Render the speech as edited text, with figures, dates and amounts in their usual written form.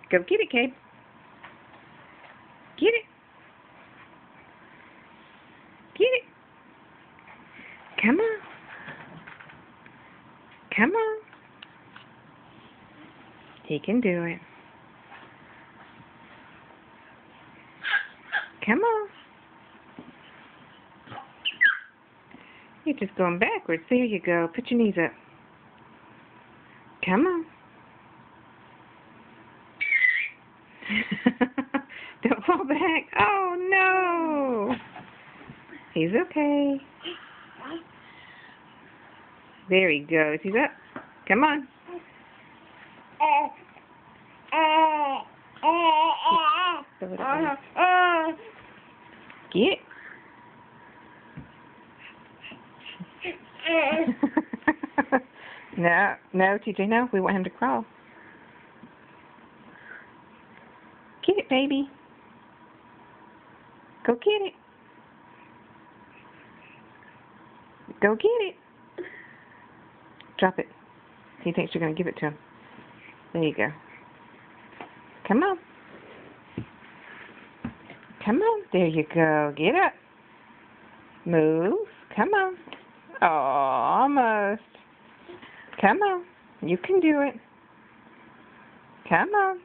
Go get it, Gabe. Get it. Get it. Come on. Come on. He can do it. Come on. You're just going backwards. There you go. Put your knees up. Come on. Don't fall back. Oh, no. He's okay. There he goes. He's up. Come on. Get. No, TJ, no. We want him to crawl. Get it, baby. Go get it. Go get it. Drop it. He thinks you're going to give it to him. There you go. Come on. Come on. There you go. Get up. Move. Come on. Oh, almost. Come on. You can do it. Come on.